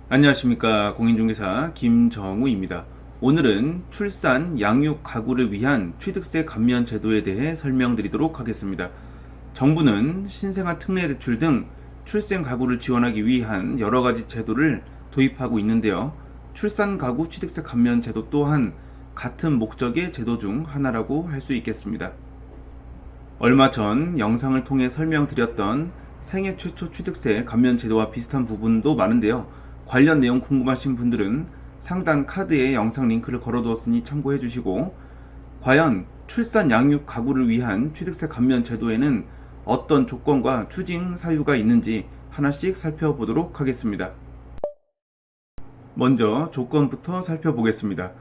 안녕하십니까. 공인중개사 김정우입니다. 오늘은 출산, 양육 가구를 위한 취득세 감면 제도에 대해 설명드리도록 하겠습니다. 정부는 신생아 특례대출 등 출생 가구를 지원하기 위한 여러가지 제도를 도입하고 있는데요. 출산 가구 취득세 감면 제도 또한 같은 목적의 제도 중 하나라고 할 수 있겠습니다. 얼마 전 영상을 통해 설명드렸던 생애 최초 취득세 감면 제도와 비슷한 부분도 많은데요. 관련 내용 궁금하신 분들은 상단 카드에 영상 링크를 걸어두었으니 참고해 주시고, 과연 출산 양육 가구를 위한 취득세 감면 제도에는 어떤 조건과 추징 사유가 있는지 하나씩 살펴보도록 하겠습니다. 먼저 조건부터 살펴보겠습니다.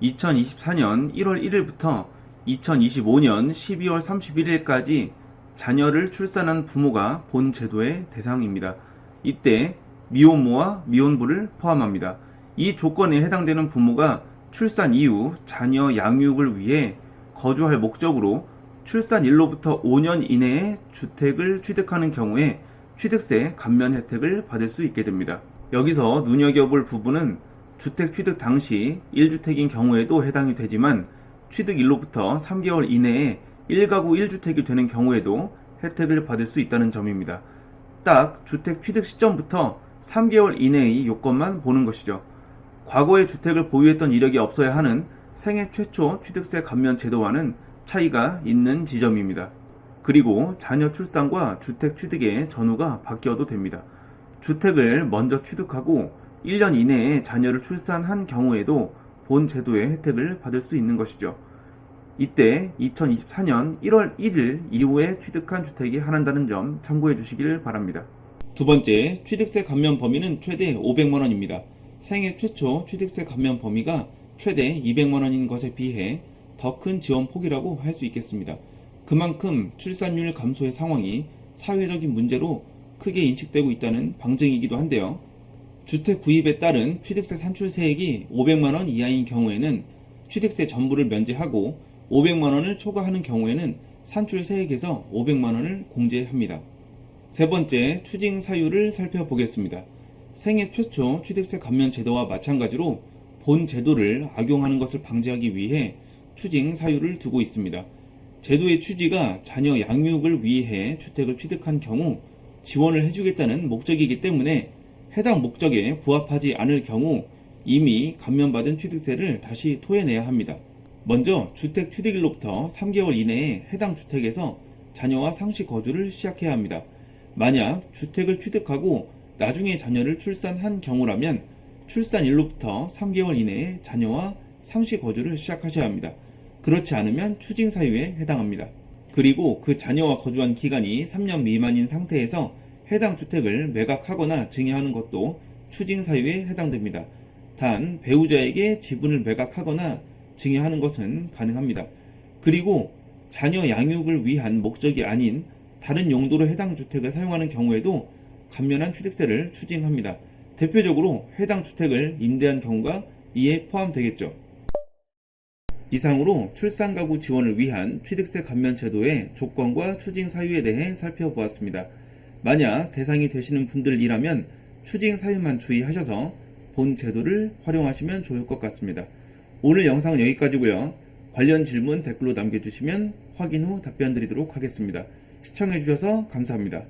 2024년 1월 1일부터 2025년 12월 31일까지 자녀를 출산한 부모가 본 제도의 대상입니다. 이때 미혼모와 미혼부를 포함합니다. 이 조건에 해당되는 부모가 출산 이후 자녀 양육을 위해 거주할 목적으로 출산일로부터 5년 이내에 주택을 취득하는 경우에 취득세 감면 혜택을 받을 수 있게 됩니다. 여기서 눈여겨볼 부분은 주택 취득 당시 1주택인 경우에도 해당이 되지만 취득일로부터 3개월 이내에 1가구 1주택이 되는 경우에도 혜택을 받을 수 있다는 점입니다. 딱 주택 취득 시점부터 3개월 이내의 요건만 보는 것이죠. 과거에 주택을 보유했던 이력이 없어야 하는 생애 최초 취득세 감면 제도와는 차이가 있는 지점입니다. 그리고 자녀 출산과 주택 취득의 전후가 바뀌어도 됩니다. 주택을 먼저 취득하고 1년 이내에 자녀를 출산한 경우에도 본 제도의 혜택을 받을 수 있는 것이죠. 이때 2024년 1월 1일 이후에 취득한 주택이 한한다는 점 참고해 주시길 바랍니다. 두 번째, 취득세 감면 범위는 최대 500만원입니다. 생애 최초 취득세 감면 범위가 최대 200만원인 것에 비해 더 큰 지원 폭이라고 할 수 있겠습니다. 그만큼 출산율 감소의 상황이 사회적인 문제로 크게 인식되고 있다는 방증이기도 한데요. 주택 구입에 따른 취득세 산출세액이 500만원 이하인 경우에는 취득세 전부를 면제하고 500만원을 초과하는 경우에는 산출세액에서 500만원을 공제합니다. 세 번째, 추징 사유를 살펴보겠습니다. 생애 최초 취득세 감면 제도와 마찬가지로 본 제도를 악용하는 것을 방지하기 위해 추징 사유를 두고 있습니다. 제도의 취지가 자녀 양육을 위해 주택을 취득한 경우 지원을 해주겠다는 목적이기 때문에 해당 목적에 부합하지 않을 경우 이미 감면받은 취득세를 다시 토해내야 합니다. 먼저 주택 취득일로부터 3개월 이내에 해당 주택에서 자녀와 상시 거주를 시작해야 합니다. 만약 주택을 취득하고 나중에 자녀를 출산한 경우라면 출산일로부터 3개월 이내에 자녀와 상시 거주를 시작하셔야 합니다. 그렇지 않으면 추징 사유에 해당합니다. 그리고 그 자녀와 거주한 기간이 3년 미만인 상태에서 해당 주택을 매각하거나 증여하는 것도 추징 사유에 해당됩니다. 단 배우자에게 지분을 매각하거나 증여하는 것은 가능합니다. 그리고 자녀 양육을 위한 목적이 아닌 다른 용도로 해당 주택을 사용하는 경우에도 감면한 취득세를 추징합니다. 대표적으로 해당 주택을 임대한 경우가 이에 포함되겠죠. 이상으로 출산가구 지원을 위한 취득세 감면 제도의 조건과 추징 사유에 대해 살펴보았습니다. 만약 대상이 되시는 분들이라면 추징 사유만 주의하셔서 본 제도를 활용하시면 좋을 것 같습니다. 오늘 영상은 여기까지고요. 관련 질문 댓글로 남겨주시면 확인 후 답변 드리도록 하겠습니다. 시청해주셔서 감사합니다.